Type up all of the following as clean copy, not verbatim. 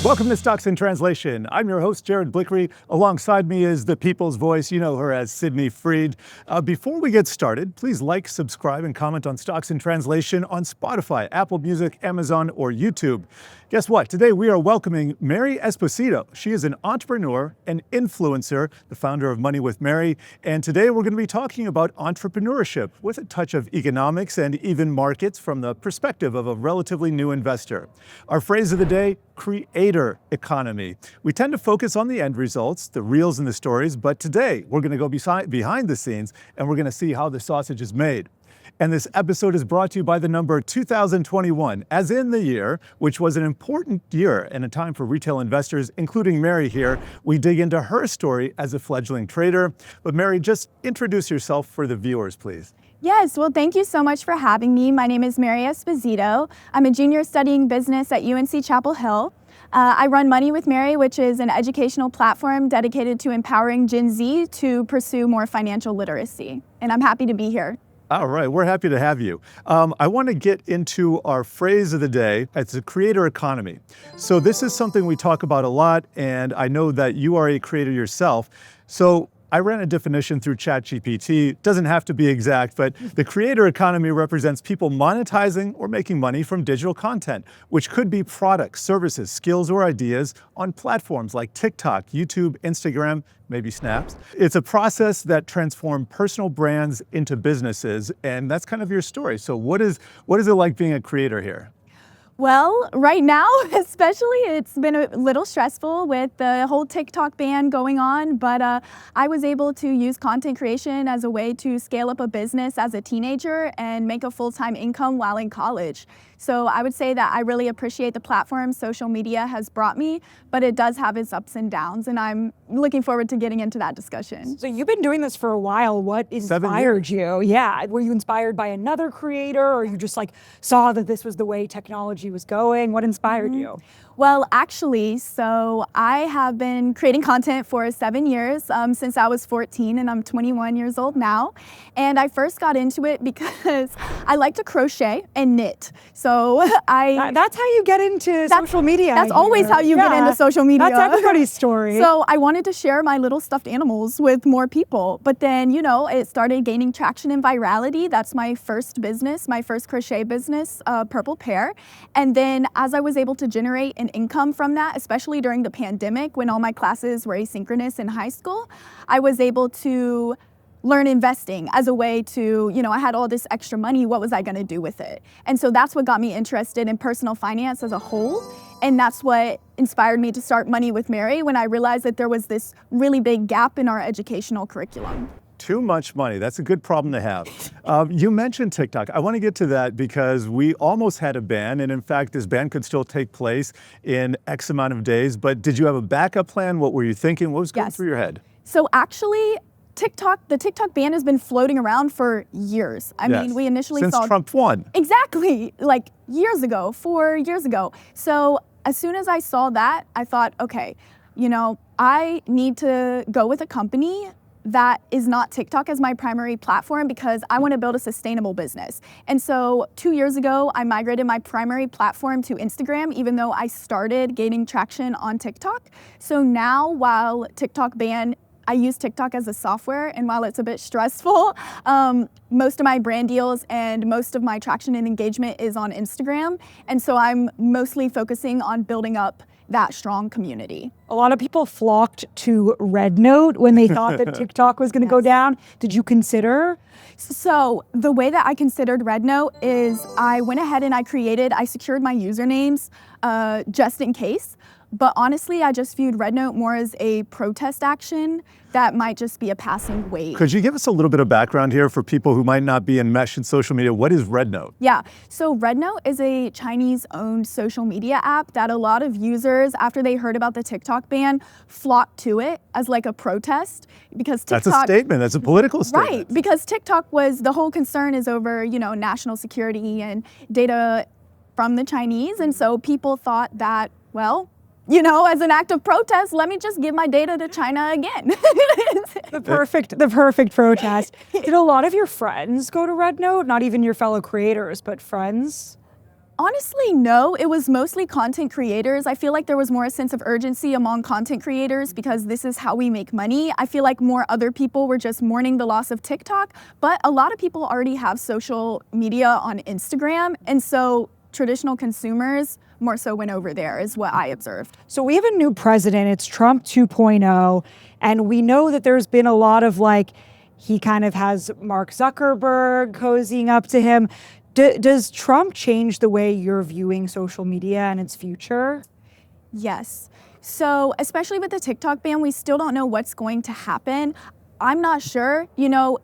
Welcome to Stocks in Translation. I'm your host, Jared Blikre. Alongside me is the people's voice. You know her as Sydnee Freed. Before we get started, please like, subscribe, and comment on Stocks in Translation on Spotify, Apple Music, Amazon, or YouTube. Guess what? Today we are welcoming Mary Esposito. She is an entrepreneur, an influencer, the founder of Money with Mary. And today we're going to be talking about entrepreneurship with a touch of economics and even markets from the perspective of a relatively new investor. Our phrase of the day, creator economy. We tend to focus on the end results, the reels and the stories, but today we're going to go behind the scenes and we're going to see how the sausage is made. And this episode is brought to you by the number 2021, as in the year, which was an important year and a time for retail investors, including Mary here. We dig into her story as a fledgling trader. But Mary, just introduce yourself for the viewers, please. Yes, well, thank you so much for having me. My name is Mary Esposito. I'm a junior studying business at UNC Chapel Hill. I run Money with Mary, which is an educational platform dedicated to empowering Gen Z to pursue more financial literacy. And I'm happy to be here. All right, we're happy to have you. I want to get into our phrase of the day. It's a creator economy. So this is something we talk about a lot, and I know that you are a creator yourself. So I ran a definition through ChatGPT. It doesn't have to be exact, but the creator economy represents people monetizing or making money from digital content, which could be products, services, skills, or ideas on platforms like TikTok, YouTube, Instagram, maybe Snaps. It's a process that transforms personal brands into businesses, and that's kind of your story. So what is it like being a creator here? Well, right now, especially, it's been a little stressful with the whole TikTok ban going on, but I was able to use content creation as a way to scale up a business as a teenager and make a full-time income while in college. So I would say that I really appreciate the platform social media has brought me, but it does have its ups and downs, and I'm looking forward to getting into that discussion. So you've been doing this for a while. What inspired you? Yeah, were you inspired by another creator, or you just saw that this was the way technology was going? What inspired you? Well, actually, so I have been creating content for 7 years since I was 14, and I'm 21 years old now. And I first got into it because I like to crochet and knit. So that's how you get into social media. That's always how you get into social media. That's everybody's story. So I wanted to share my little stuffed animals with more people. But then, it started gaining traction and virality. That's my first business, my first crochet business, Purple Pear. And then as I was able to generate an income from that, especially during the pandemic when all my classes were asynchronous in high school, I was able to learn investing as a way to, I had all this extra money, what was I gonna do with it? And so that's what got me interested in personal finance as a whole. And that's what inspired me to start Money with Mary when I realized that there was this really big gap in our educational curriculum. Too much money. That's a good problem to have. You mentioned TikTok. I want to get to that because we almost had a ban, and in fact, this ban could still take place in X amount of days. But did you have a backup plan? What were you thinking? What was going through your head? So actually, the TikTok ban has been floating around for years. I mean, we initially since saw Trump won. Exactly, 4 years ago. So as soon as I saw that, I thought, okay, I need to go with a company that is not TikTok as my primary platform because I want to build a sustainable business. And so 2 years ago, I migrated my primary platform to Instagram, even though I started gaining traction on TikTok. So now, while TikTok banned, I use TikTok as a software, and while it's a bit stressful, most of my brand deals and most of my traction and engagement is on Instagram. And so I'm mostly focusing on building up that strong community. A lot of people flocked to Rednote when they thought that TikTok was going to go down. Did you consider? So the way that I considered Rednote is I went ahead and I secured my usernames just in case. But honestly, I just viewed Rednote more as a protest action that might just be a passing wave. Could you give us a little bit of background here for people who might not be enmeshed in social media? What is Rednote? Yeah, so Rednote is a Chinese-owned social media app that a lot of users, after they heard about the TikTok ban, flocked to it as a protest because TikTok— That's a statement. That's a political statement. Right, because TikTok the whole concern is over, national security and data from the Chinese. And so people thought that, well, as an act of protest, let me just give my data to China again. The perfect protest. Did a lot of your friends go to Rednote? Not even your fellow creators, but friends? Honestly, no. It was mostly content creators. I feel like there was more a sense of urgency among content creators because this is how we make money. I feel like more other people were just mourning the loss of TikTok, but a lot of people already have social media on Instagram, and so traditional consumers more so went over there is what I observed. So we have a new president, it's Trump 2.0, and we know that there's been a lot of he kind of has Mark Zuckerberg cozying up to him. Does Trump change the way you're viewing social media and its future? Yes. So especially with the TikTok ban, we still don't know what's going to happen. I'm not sure,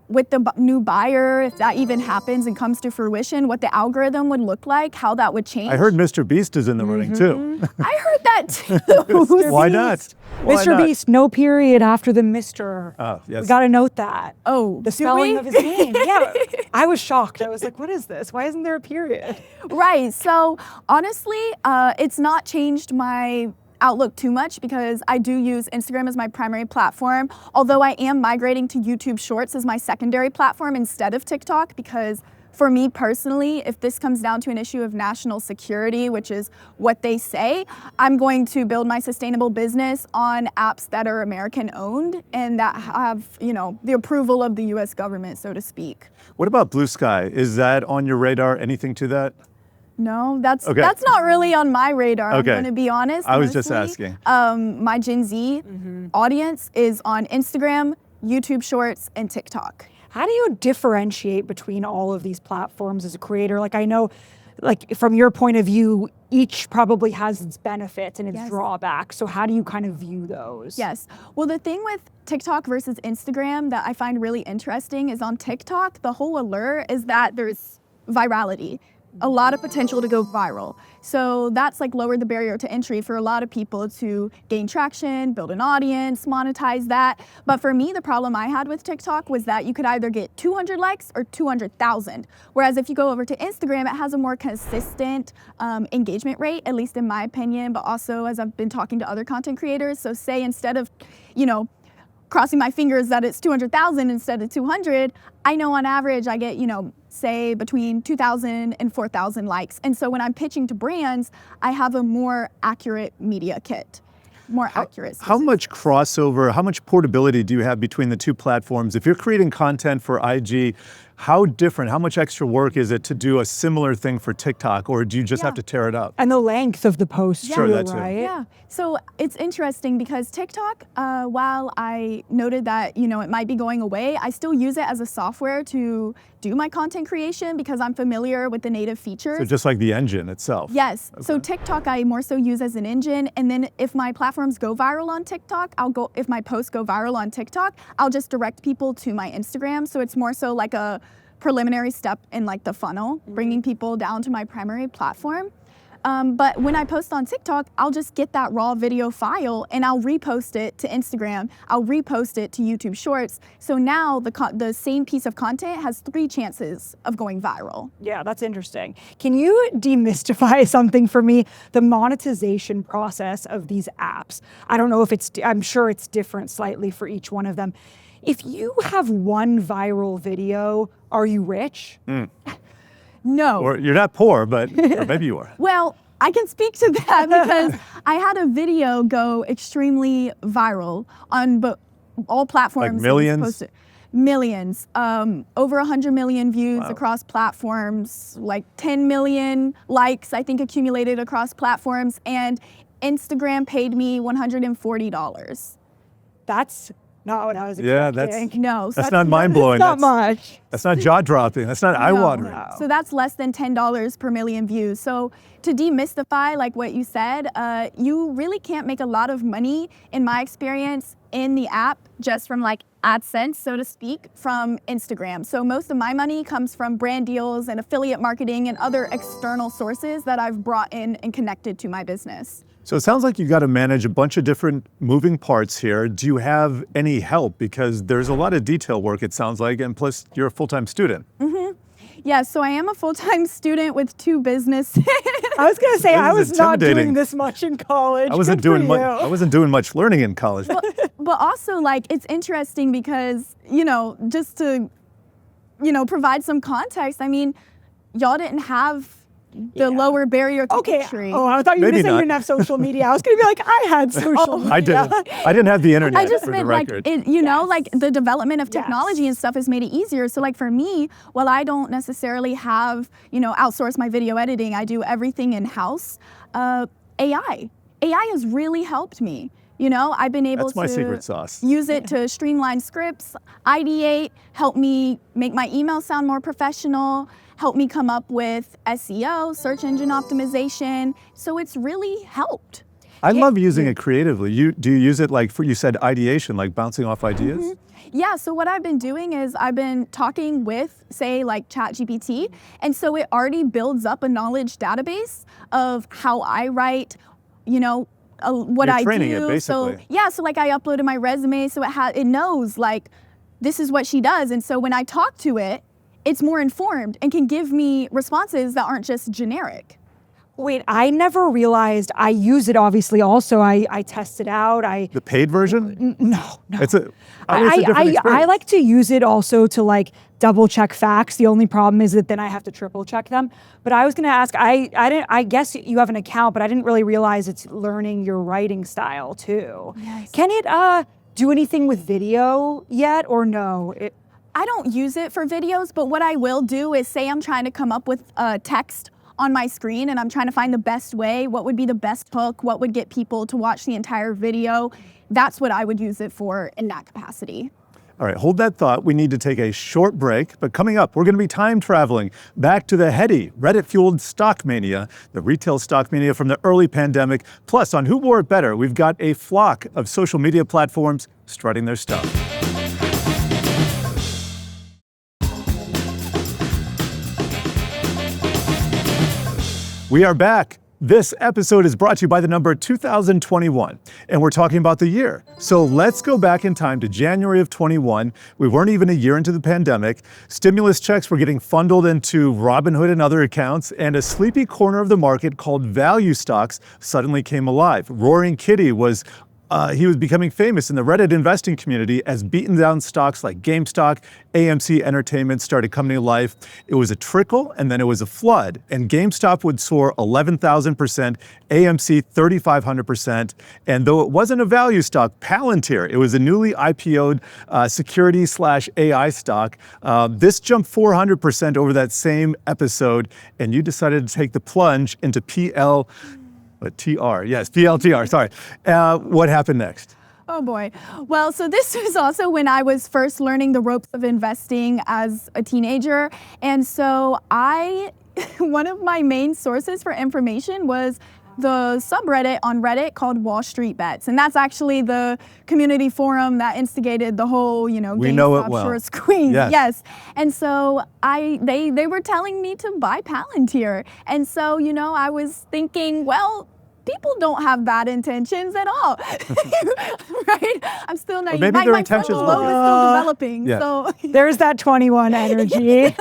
with the new buyer, if that even happens and comes to fruition, what the algorithm would look like, how that would change. I heard Mr. Beast is in the running too. I heard that too. Why not? Why Mr. not? Beast, no period after the Mr. Oh, yes. We got to note that. Oh, The spelling of his name. Yeah. I was shocked. I was like, what is this? Why isn't there a period? Right. So honestly, it's not changed my outlook too much because I do use Instagram as my primary platform, although I am migrating to YouTube Shorts as my secondary platform instead of TikTok because for me personally, if this comes down to an issue of national security, which is what they say, I'm going to build my sustainable business on apps that are American owned and that have, the approval of the US government, so to speak. What about Blue Sky? Is that on your radar? Anything to that? No, that's not really on my radar. Okay. I'm going to be honest. I was just mostly. asking. My Gen Z audience is on Instagram, YouTube Shorts, and TikTok. How do you differentiate between all of these platforms as a creator? I know, from your point of view, each probably has its benefits and its Yes. drawbacks. So how do you kind of view those? Yes. Well, the thing with TikTok versus Instagram that I find really interesting is on TikTok, the whole allure is that there's virality. A lot of potential to go viral. So that's lowered the barrier to entry for a lot of people to gain traction, build an audience, monetize that. But for me, the problem I had with TikTok was that you could either get 200 likes or 200,000. Whereas if you go over to Instagram, it has a more consistent engagement rate, at least in my opinion, but also as I've been talking to other content creators. So say instead of, crossing my fingers that it's 200,000 instead of 200, I know on average I get, say between 2,000 and 4,000 likes. And so when I'm pitching to brands, I have a more accurate media kit, more accurate. How much crossover, how much portability do you have between the two platforms? If you're creating content for IG, how much extra work is it to do a similar thing for TikTok, or do you just have to tear it up? And the length of the post, Sure, too, that too. right? Yeah, so it's interesting because TikTok, while I noted that, it might be going away, I still use it as a software to do my content creation because I'm familiar with the native features. So just like the engine itself? Yes, so TikTok I more so use as an engine, and then if my platforms go viral on TikTok, if my posts go viral on TikTok, I'll just direct people to my Instagram. So it's more so like a preliminary step in the funnel, bringing people down to my primary platform. But when I post on TikTok, I'll just get that raw video file and I'll repost it to Instagram. I'll repost it to YouTube Shorts. So now the same piece of content has 3 chances of going viral. Yeah, that's interesting. Can you demystify something for me? The monetization process of these apps. I don't know if I'm sure it's different slightly for each one of them. If you have one viral video, are you rich? No. Or you're not poor, but or maybe you are. Well, I can speak to that because I had a video go extremely viral on all platforms. Like millions? It was posted. Millions. Over 100 million views across platforms, 10 million likes, I think, accumulated across platforms, and Instagram paid me $140. That's not what I was Yeah, expecting. No. That's not mind-blowing. That's not much. That's not jaw-dropping. That's not eye-watering. No. So that's less than $10 per million views. So to demystify what you said, you really can't make a lot of money, in my experience, in the app just from AdSense, so to speak, from Instagram. So most of my money comes from brand deals and affiliate marketing and other external sources that I've brought in and connected to my business. So it sounds like you've got to manage a bunch of different moving parts here. Do you have any help? Because there's a lot of detail work, it sounds like, and plus you're a full-time student. Yeah, so I am a full-time student with 2 businesses. I was going to say, This I is was not doing intimidating. this much in college. I wasn't Good for doing much. you. I wasn't doing much learning in college. But also, it's interesting because, just to, provide some context, I mean, y'all didn't have, the lower barrier to Okay. entry. Oh, I thought you were Maybe going to say you not. didn't have social media. I was going to be like, I had social media. I didn't. I didn't have the internet. I just for meant the like record. it, you know, like the development of Yes. technology and stuff has made it easier. So like for me, while I don't necessarily have, outsource my video editing, I do everything in house. AI has really helped me. I've been able That's my to secret sauce. use it to streamline scripts, ideate, help me make my email sound more professional, help me come up with SEO, search engine optimization. So it's really helped. I love using it creatively. Do you use it you said ideation, like bouncing off ideas? Mm-hmm. Yeah, so what I've been doing is I've been talking with, say, like ChatGPT, and so it already builds up a knowledge database of how I write, what You're I training do. it, basically. So yeah, so like I uploaded my resume, so it knows like this is what she does, and so when I talk to it, it's more informed and can give me responses that aren't just generic. Wait, I never realized I use it obviously also. I test it out. The paid version? No. It's a different experience. I like to use it also to like double check facts. The only problem is that then I have to triple check them. But I was going to ask, I guess you have an account, but I didn't really realize it's learning your writing style too. Yes. Can it do anything with video yet or no? I don't use it for videos, but what I will do is say I'm trying to come up with text on my screen and I'm trying to find the best way, what would be the best hook, what would get people to watch the entire video. That's what I would use it for in that capacity. All right, hold that thought. We need to take a short break, but coming up, we're going to be time traveling back to the heady, Reddit-fueled stock mania, the retail stock mania from the early pandemic. Plus, on Who Wore It Better, we've got a flock of social media platforms strutting their stuff. We are back. This episode is brought to you by the number 2021, and we're talking about the year. So let's go back in time to January of 21. We weren't even a year into the pandemic. Stimulus checks were getting funneled into Robinhood and other accounts, and a sleepy corner of the market called value stocks suddenly came alive. Roaring Kitty was becoming famous in the Reddit investing community as beaten down stocks like GameStop, AMC Entertainment started coming to life. It was a trickle and then it was a flood. And GameStop would soar 11,000%, AMC 3,500%. And though it wasn't a value stock, Palantir, it was a newly IPO'd security/AI stock. This jumped 400% over that same episode. And you decided to take the plunge into PLTR, sorry. What happened next? Oh boy. Well, so this was also when I was first learning the ropes of investing as a teenager. And so one of my main sources for information was the subreddit on Reddit called Wall Street Bets. And that's actually the community forum that instigated the whole, We know it GameStop well. short squeeze. Yes. And so they were telling me to buy Palantir. And so, I was thinking, well, people don't have bad intentions at all, right? I'm still naive. maybe their my intentions frontal were lobe is good. still developing. Yeah. So, There's that 21 energy.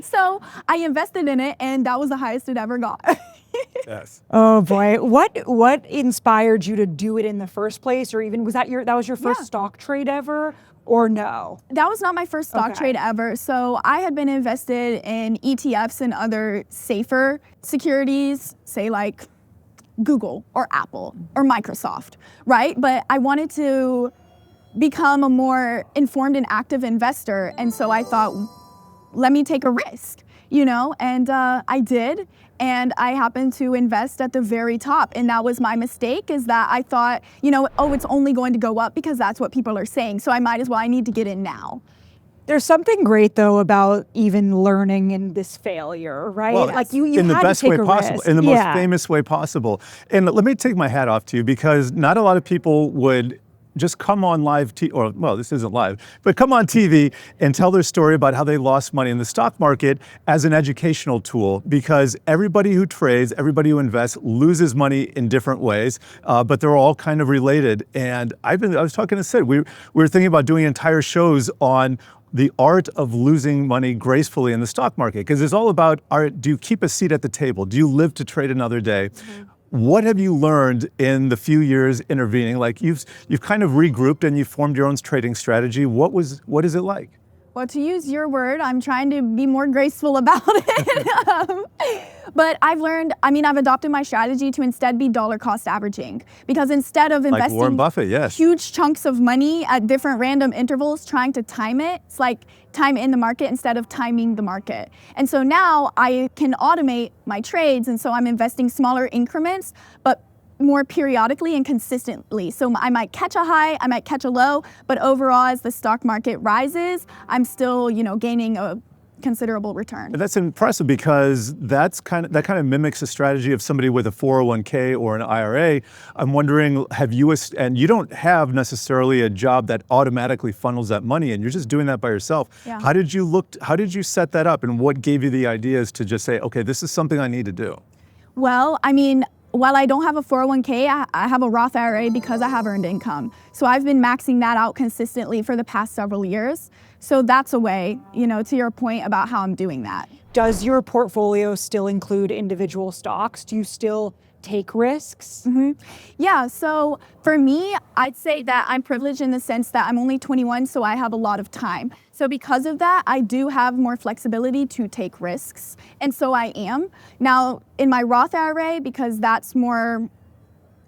so I invested in it, and that was the highest it ever got. Yes. Oh boy, what inspired you to do it in the first place, or even that was your first Yeah. stock trade ever, or no? That was not my first stock Okay. trade ever. So I had been invested in ETFs and other safer securities, say like Google or Apple or Microsoft, right? But I wanted to become a more informed and active investor. And so I thought, let me take a risk, and I did. And I happened to invest at the very top. And that was my mistake, is that I thought, it's only going to go up because that's what people are saying. So I need to get in now. There's something great though about even learning in this failure, right? Well, like you in the had best to take way a possible, risk. in the most Yeah. famous way possible. And let me take my hat off to you, because not a lot of people would just come on this isn't live, but come on TV and tell their story about how they lost money in the stock market as an educational tool, because everybody who trades, everybody who invests loses money in different ways, but they're all kind of related. And I was talking to Sid, we were thinking about doing entire shows on the art of losing money gracefully in the stock market, because it's all about, do you keep a seat at the table? Do you live to trade another day? Mm-hmm. What have you learned in the few years intervening? Like you've kind of regrouped and you formed your own trading strategy. What is it like? Well, to use your word, I'm trying to be more graceful about it. But I've adopted my strategy to instead be dollar cost averaging, because instead of Like investing Warren Buffett, yes. huge chunks of money at different random intervals trying to time it, it's like time in the market instead of timing the market. And so now I can automate my trades, and so I'm investing smaller increments, but more periodically and consistently. So I might catch a high, I might catch a low, but overall as the stock market rises, I'm still, gaining a considerable return. And that's impressive, because that kind of mimics a strategy of somebody with a 401k or an IRA. I'm wondering, and you don't have necessarily a job that automatically funnels that money, and you're just doing that by yourself. Yeah. How did you set that up, and what gave you the ideas to just say, okay, this is something I need to do? Well, while I don't have a 401k, I have a Roth IRA because I have earned income. So I've been maxing that out consistently for the past several years. So that's a way, to your point about how I'm doing that. Does your portfolio still include individual stocks? Do you still take risks? Yeah, so for me, I'd say that I'm privileged in the sense that I'm only 21, so I have a lot of time. So because of that, I do have more flexibility to take risks, and so I am. Now, in my Roth IRA, because that's more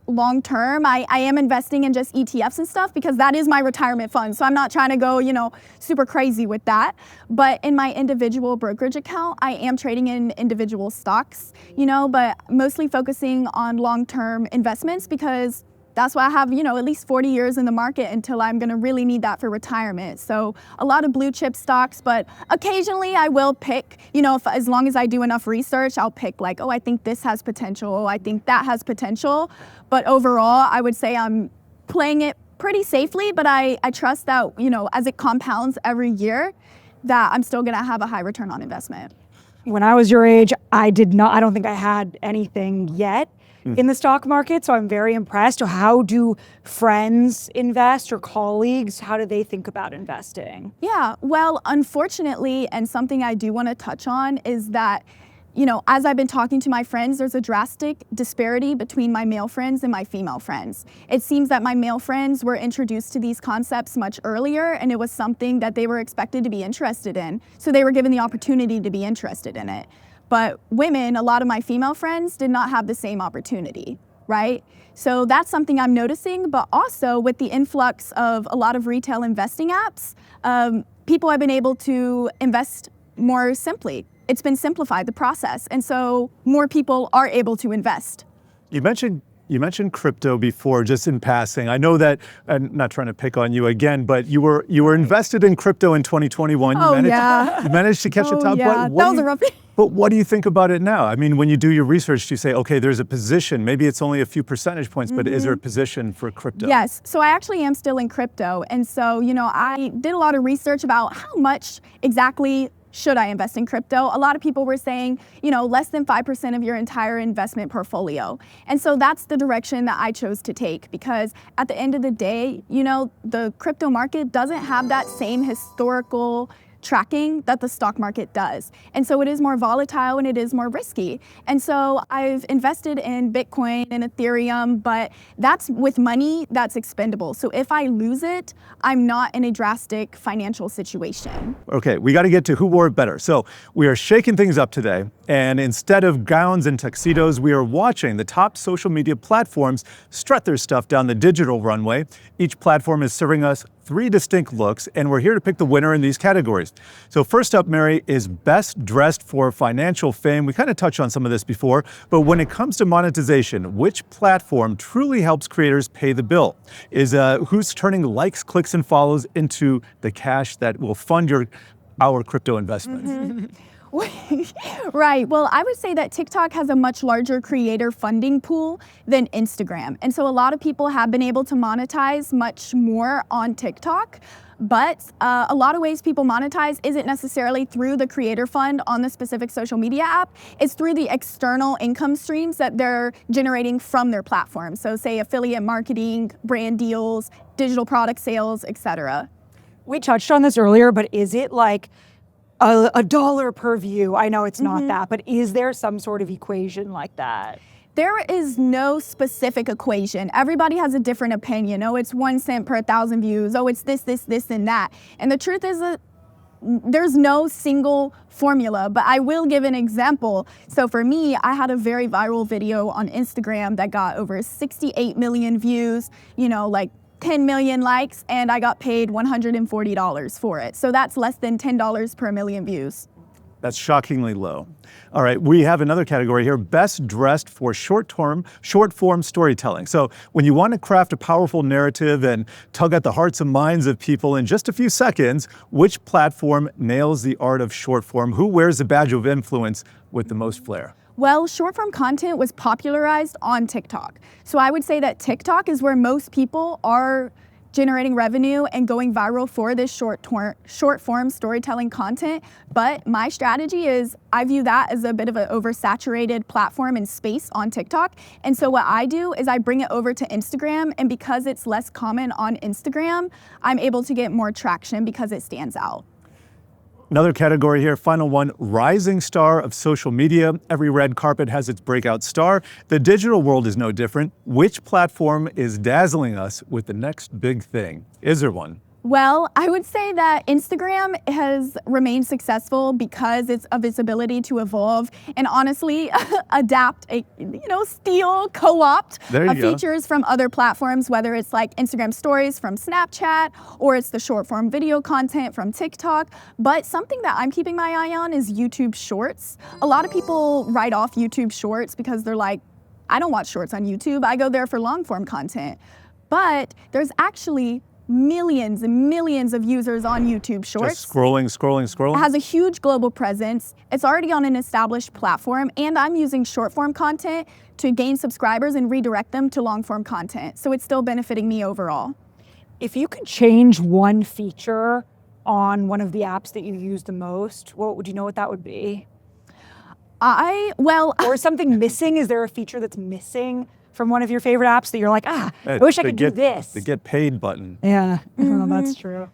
long-term, I am investing in just ETFs and stuff, because that is my retirement fund. So I'm not trying to go, super crazy with that. But in my individual brokerage account, I am trading in individual stocks, but mostly focusing on long-term investments, because that's why I have, at least 40 years in the market until I'm going to really need that for retirement. So a lot of blue chip stocks, but occasionally I will pick, as long as I do enough research, I'll pick like, oh, I think this has potential. Oh, I think that has potential. But overall, I would say I'm playing it pretty safely, but I trust that, as it compounds every year, that I'm still going to have a high return on investment. When I was your age, I don't think I had anything yet in the stock market, so I'm very impressed. How do friends invest, or colleagues? How do they think about investing? Yeah, well, unfortunately, and something I do want to touch on is that, as I've been talking to my friends, there's a drastic disparity between my male friends and my female friends. It seems that my male friends were introduced to these concepts much earlier, and it was something that they were expected to be interested in. So they were given the opportunity to be interested in it. But women, a lot of my female friends did not have the same opportunity, right? So that's something I'm noticing, but also with the influx of a lot of retail investing apps, people have been able to invest more simply. It's been simplified, the process, and so more people are able to invest. You mentioned crypto before, just in passing. I know that, and not trying to pick on you again, but you were invested in crypto in 2021. You managed to catch a top. Yeah, that was a rough. But what do you think about it now? I mean, when you do your research, do you say, okay, there's a position, maybe it's only a few percentage points, but is there a position for crypto? Yes, so I actually am still in crypto. And so, I did a lot of research about how much exactly should I invest in crypto. A lot of people were saying, less than 5% of your entire investment portfolio. And so that's the direction that I chose to take, because at the end of the day, the crypto market doesn't have that same historical tracking that the stock market does. And so it is more volatile and it is more risky. And so I've invested in Bitcoin and Ethereum, but that's with money that's expendable. So if I lose it, I'm not in a drastic financial situation. Okay, we got to get to who wore it better. So we are shaking things up today. And instead of gowns and tuxedos, we are watching the top social media platforms strut their stuff down the digital runway. Each platform is serving us 3 distinct looks, and we're here to pick the winner in these categories. So first up, Mary, is best dressed for financial fame. We kind of touched on some of this before, but when it comes to monetization, which platform truly helps creators pay the bill? Is who's turning likes, clicks, and follows into the cash that will fund our crypto investments? Right. Well, I would say that TikTok has a much larger creator funding pool than Instagram. And so a lot of people have been able to monetize much more on TikTok. But a lot of ways people monetize isn't necessarily through the creator fund on the specific social media app. It's through the external income streams that they're generating from their platform. So say affiliate marketing, brand deals, digital product sales, etc. We touched on this earlier, but is it like a dollar per view? I know it's not that, but is there some sort of equation like that? There is no specific equation. Everybody has a different opinion. Oh, it's 1 cent per 1,000 views. Oh, it's this, and that. And the truth is that there's no single formula, but I will give an example. So for me, I had a very viral video on Instagram that got over 68 million views, like 10 million likes, and I got paid $140 for it. So that's less than $10 per million views. That's shockingly low. All right, we have another category here, best dressed for short form storytelling. So when you want to craft a powerful narrative and tug at the hearts and minds of people in just a few seconds, which platform nails the art of short form? Who wears the badge of influence with the most flair? Well, short form content was popularized on TikTok. So I would say that TikTok is where most people are generating revenue and going viral for this short form storytelling content. But my strategy is I view that as a bit of an oversaturated platform and space on TikTok. And so what I do is I bring it over to Instagram, and because it's less common on Instagram, I'm able to get more traction because it stands out. Another category here, final one, rising star of social media. Every red carpet has its breakout star. The digital world is no different. Which platform is dazzling us with the next big thing? Is there one? Well, I would say that Instagram has remained successful because of its ability to evolve and honestly adapt, steal, co-opt features from other platforms, whether it's like Instagram stories from Snapchat or it's the short form video content from TikTok. But something that I'm keeping my eye on is YouTube Shorts. A lot of people write off YouTube Shorts because they're like, I don't watch shorts on YouTube. I go there for long form content. But there's actually millions and millions of users on YouTube Shorts. Just scrolling. It has a huge global presence. It's already on an established platform, and I'm using short form content to gain subscribers and redirect them to long form content. So it's still benefiting me overall. If you could change one feature on one of the apps that you use the most, would you know what that would be? Or is something missing? Is there a feature that's missing from one of your favorite apps that you're like, I wish I could do this? The get paid button. Yeah, well, that's true.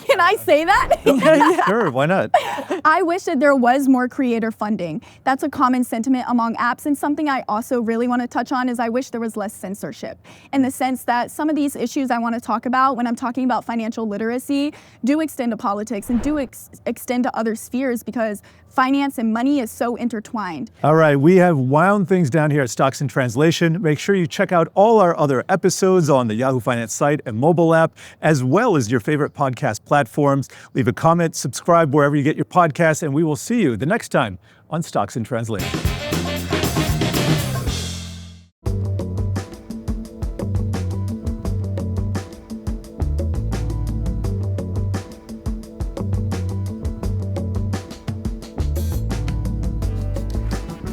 Can I say that? Sure, why not? I wish that there was more creator funding. That's a common sentiment among apps, and something I also really want to touch on is I wish there was less censorship, in the sense that some of these issues I want to talk about when I'm talking about financial literacy do extend to politics and do extend to other spheres because finance and money is so intertwined. All right, we have wound things down here at Stocks in Translation. Make sure you check out all our other episodes on the Yahoo Finance site and mobile app, as well as your favorite podcast platforms. Leave a comment, subscribe wherever you get your podcasts, and we will see you the next time on Stocks in Translation.